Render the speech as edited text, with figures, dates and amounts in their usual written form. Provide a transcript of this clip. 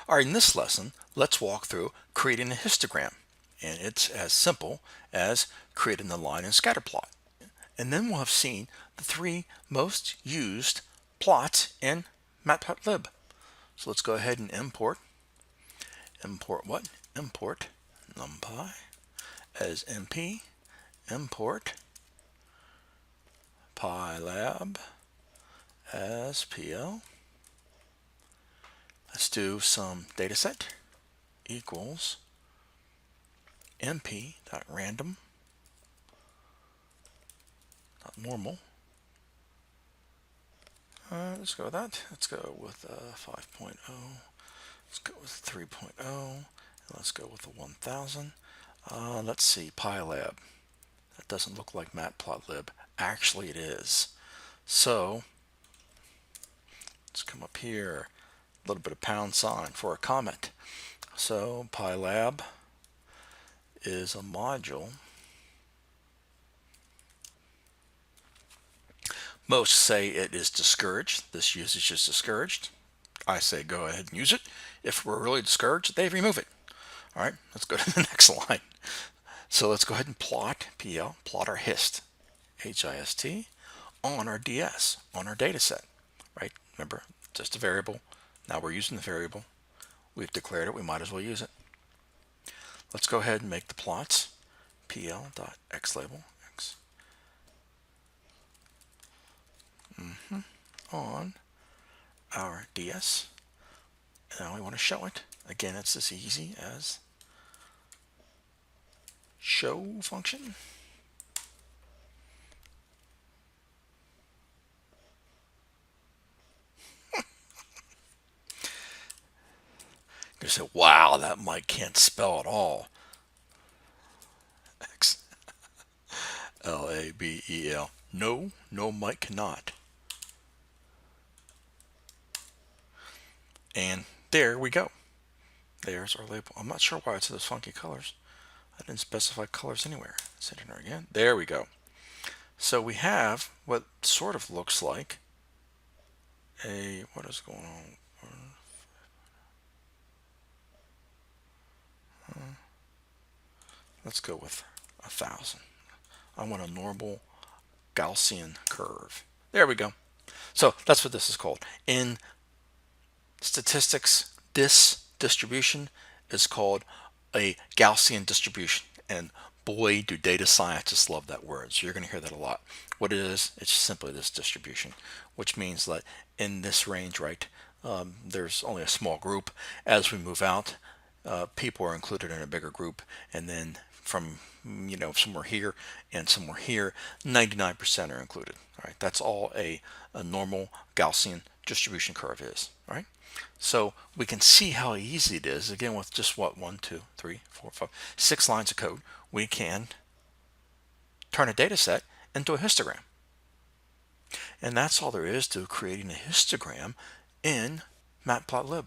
All right, in this lesson, let's walk through creating a histogram. And it's as simple as creating the line and scatter plot. And then we'll have seen the three most used plots in Matplotlib. So let's go ahead and import. Import what? Import numpy as np. Import pylab as pl. Let's do some dataset equals np.random normal. Let's go with that. Let's go with 5.0. Let's go with 3.0. And let's go with the 1000. Let's see, pylab. That doesn't look like Matplotlib. Actually, it is. So let's come up here. A little bit of pound sign for a comment. So pylab is a module. Most say it is discouraged. This usage is discouraged. I say go ahead and use it. If we're really discouraged, they remove it. All right, let's go to the next line. So let's go ahead and plot plot our hist, H-I-S-T, on our DS, on our data set, right? Remember, just a variable. Now we're using the variable. We've declared it. We might as well use it. Let's go ahead and make the plots. pl.xlabel x on our DS. Now we want to show it. Again, it's as easy as show function. You say, wow, that Mike can't spell at all. X L-A-B-E-L. No, Mike cannot. And there we go. There's our label. I'm not sure why it's those funky colors. I didn't specify colors anywhere. Let's hit enter again. There we go. So we have what sort of looks like a, what is going on? Let's go with 1000. I want a normal Gaussian curve. There we go. So that's what this is called. In statistics, this distribution is called a Gaussian distribution. And boy, do data scientists love that word. So you're going to hear that a lot. What it is, it's simply this distribution, which means that in this range, right, there's only a small group. As we move out, people are included in a bigger group, and then from somewhere here and somewhere here, 99% are included. All right, that's all a normal Gaussian distribution curve is. All right, so we can see how easy it is. Again, with just what 1, 2, 3, 4, 5, 6 lines of code, we can turn a data set into a histogram. And that's all there is to creating a histogram in Matplotlib.